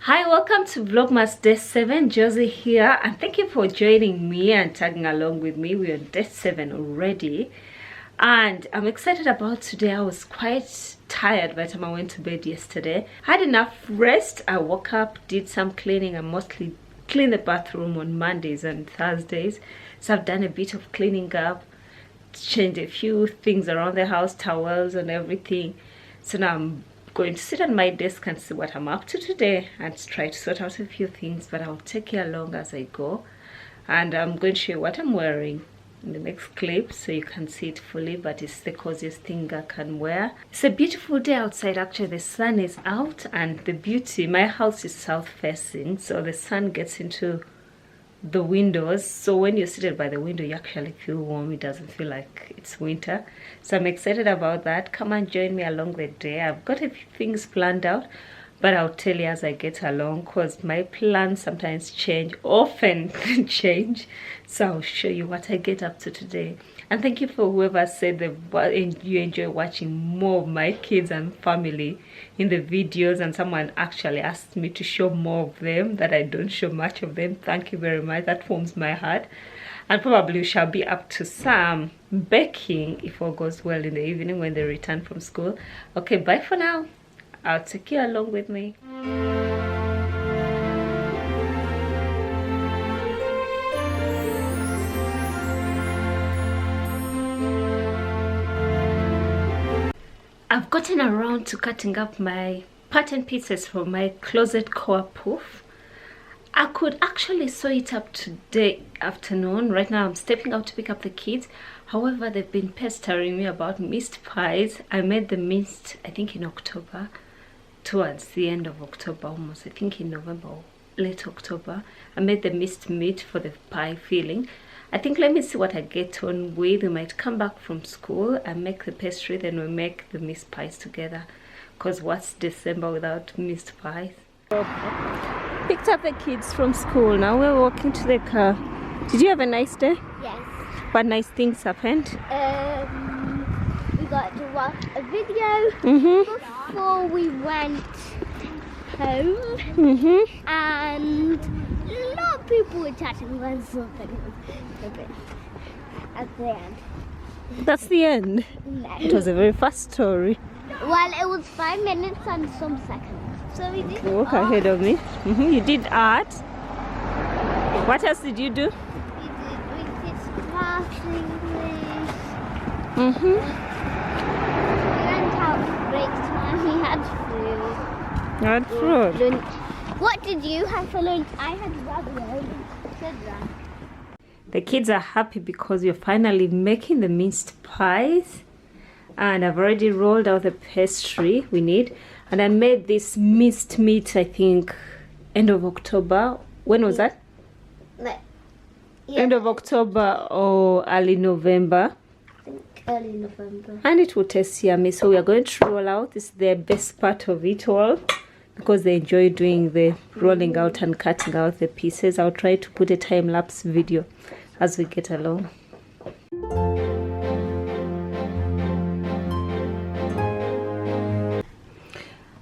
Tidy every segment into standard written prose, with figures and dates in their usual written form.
Hi, welcome to Vlogmas Day 7. Josie here, and thank you for joining me and tagging along with me. We're on Day 7 already, and I'm excited about today. I was quite tired by the time I went to bed yesterday. I had enough rest. I woke up, did some cleaning. I mostly clean the bathroom on Mondays and Thursdays, so I've done a bit of cleaning up, changed a few things around the house, towels and everything. So now I'm going to sit at my desk and see what I'm up to today and try to sort out a few things, but I'll take you along as I go, and I'm going to show you what I'm wearing in the next clip so you can see it fully. But it's the coziest thing I can wear. It's a beautiful day outside. Actually, the sun is out, and the beauty, my house is south facing, so the sun gets into the windows, so when you're seated by the window you actually feel warm. It doesn't feel like it's winter, so I'm excited about that. Come and join me along the day. I've got a few things planned out, but I'll tell you as I get along, because my plans sometimes change, often change, so I'll show you what I get up to today. And thank you for whoever said that you enjoy watching more of my kids and family in the videos, and someone actually asked me to show more of them, that I don't show much of them. Thank you very much. That warms my heart. And probably we shall be up to some baking if all goes well in the evening when they return from school. Okay, bye for now. I'll take you along with me. I've gotten around to cutting up my pattern pieces for my closet core poof. I could actually sew it up today afternoon. Right now I'm stepping out to pick up the kids. However, they've been pestering me about missed pies. I made the minced, I think in October, towards the end of October almost, I think in November or late October. I made the missed meat for the pie filling. I think, let me see what I get on with. We might come back from school and make the pastry, then we make the missed pies together, because what's December without missed pies? Picked up the kids from school. Now we're walking to the car. Did you have a nice day? Yes. What nice things happened? We got to watch a video before we went home, and a lot of people were chatting about something at the end. That's the end? No. It was a very fast story. Well, it was 5 minutes and some seconds. So we did Walk art. ahead of me. You did art. What else did you do? We did class English. Mm-hmm. We went out for break time. We had food. Had fruit. Lunch. What did you have for lunch? I had ravioli. The kids are happy because we're finally making the minced pies, and I've already rolled out the pastry we need, and I made this minced meat, I think end of October. When was that? Yeah. End of October or early November. I think early November. And it will taste yummy. So we are going to roll out. This is the best part of it all, because they enjoy doing the rolling out and cutting out the pieces. I'll try to put a time-lapse video as we get along.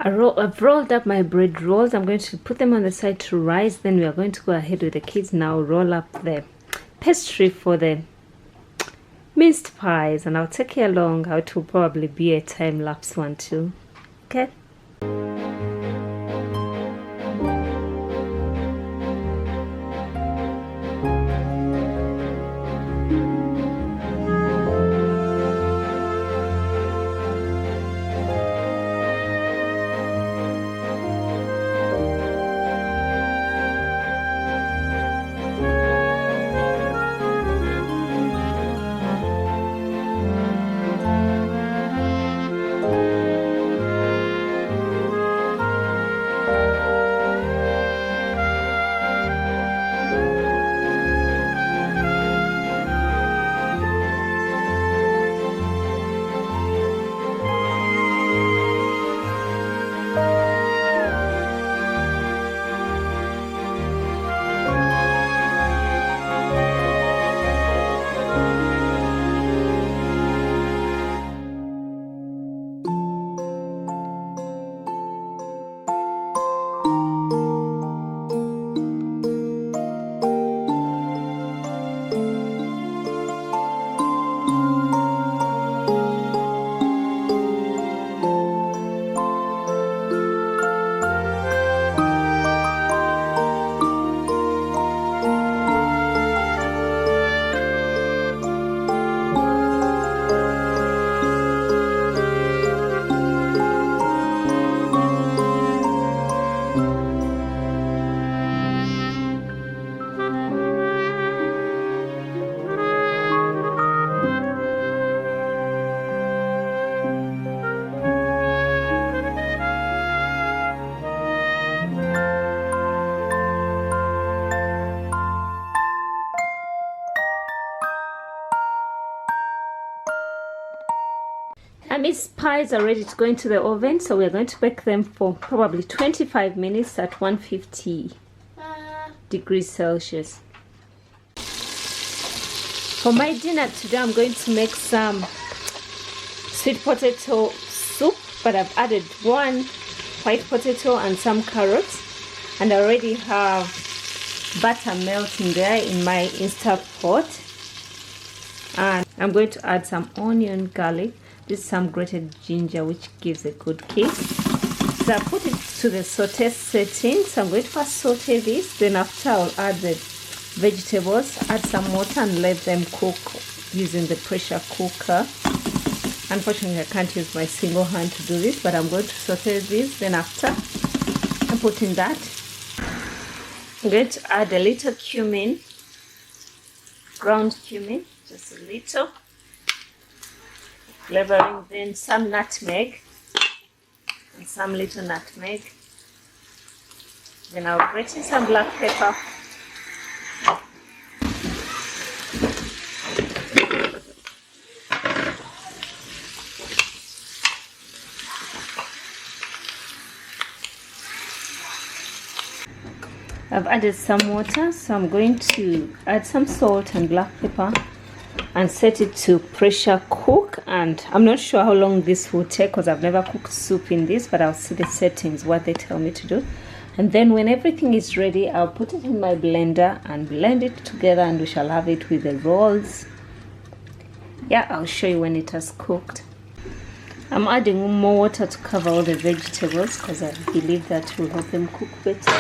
I've rolled up my bread rolls. I'm going to put them on the side to rise. Then we are going to go ahead with the kids now, roll up the pastry for the minced pies, and I'll take you along. It will probably be a time-lapse one too. Okay. mince pies are ready to go into the oven, so we're going to bake them for probably 25 minutes at 150 degrees Celsius. For my dinner today, I'm going to make some sweet potato soup, but I've added one white potato and some carrots, and I already have butter melting there in my Instant Pot. And I'm going to add some onion, garlic. This is some grated ginger, which gives a good kick. So I put it to the saute setting. So I'm going to first saute this. Then after, I'll add the vegetables, add some water and let them cook using the pressure cooker. Unfortunately, I can't use my single hand to do this, but I'm going to saute this. Then after, I'm putting that. I'm going to add a little cumin, ground cumin, just a little. Flavoring, then some nutmeg, and some little nutmeg. Then I'll grate in some black pepper. I've added some water, so I'm going to add some salt and black pepper and set it to pressure cook. And I'm not sure how long this will take because I've never cooked soup in this, but I'll see the settings, what they tell me to do. And then when everything is ready, I'll put it in my blender and blend it together, and we shall have it with the rolls. Yeah, I'll show you when it has cooked. I'm adding more water to cover all the vegetables because I believe that will help them cook better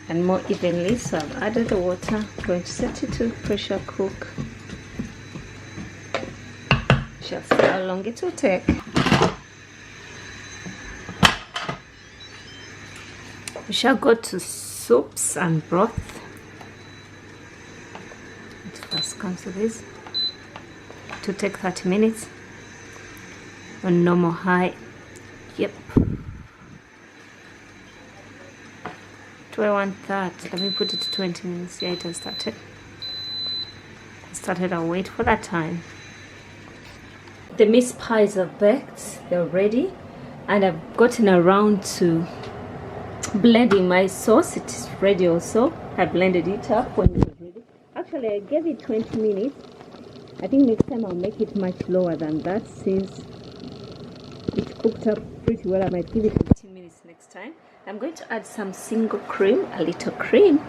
and more evenly. So I've added the water. I'm going to set it to pressure cook. Shall see how long it will take. We shall go to soups and broth. It first comes to this. It will take 30 minutes on normal high. Yep. Do I want that? Let me put it to 20 minutes. Yeah, it has started. I'll wait for that time. The mince pies are baked, they're ready, and I've gotten around to blending my sauce. It is ready also. I blended it up when it was ready. Actually, I gave it 20 minutes. I think next time I'll make it much lower than that, since it cooked up pretty well. I might give it 15 minutes next time. I'm going to add some single cream, a little cream,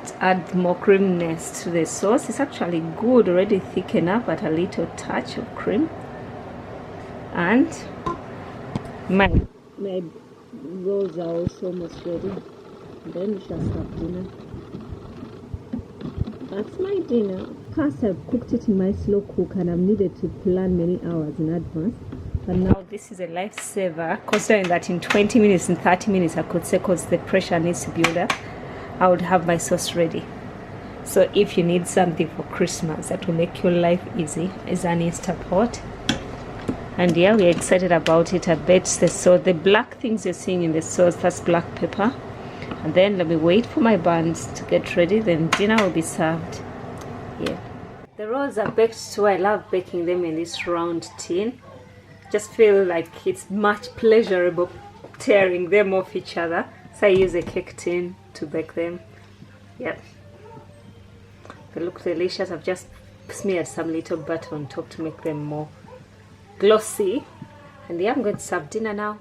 to add more creaminess to the sauce. It's actually good, already thick enough, but a little touch of cream. And my rolls are also almost ready. And then we shall start dinner. That's my dinner. Past, I've cooked it in my slow cook, and I've needed to plan many hours in advance. But now this is a lifesaver, considering that in 20 minutes and 30 minutes I could say, because the pressure needs to build up, I would have my sauce ready. So if you need something for Christmas that will make your life easy, is an Instant Pot. And yeah, we're excited about it. I bet the sauce, the black things you're seeing in the sauce, that's black pepper. And then let me wait for my buns to get ready, then dinner will be served. Yeah, the rolls are baked too. I love baking them in this round tin. Just feel like it's much pleasurable tearing them off each other. So I use a cake tin to bake them. Yep, they look delicious. I've just smeared some little butter on top to make them more glossy. And yeah, I'm going to serve dinner now.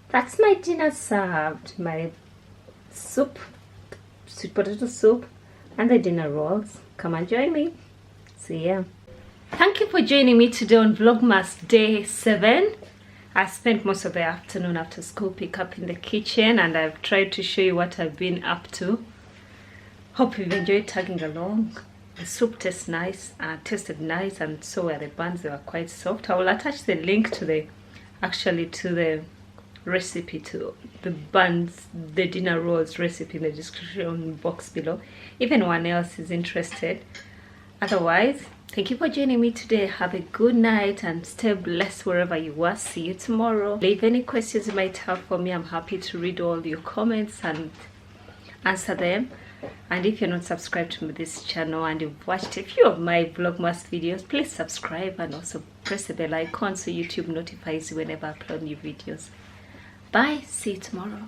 That's my dinner served. My soup, sweet potato soup, and the dinner rolls. Come and join me. See ya. Thank you for joining me today on Vlogmas Day 7. I spent most of the afternoon after school pick up in the kitchen, and I've tried to show you what I've been up to. Hope you've enjoyed tagging along. The soup tastes nice, tasted nice, and so were the buns. They were quite soft. I will attach the link to the recipe, to the buns, the dinner rolls recipe in the description box below, if anyone else is interested. Otherwise, thank you for joining me today. Have a good night and stay blessed wherever you are. See you tomorrow. Leave any questions you might have for me. I'm happy to read all your comments and answer them. And if you're not subscribed to this channel and you've watched a few of my Vlogmas videos, please subscribe and also press the bell icon so YouTube notifies you whenever I upload new videos. Bye, see you tomorrow.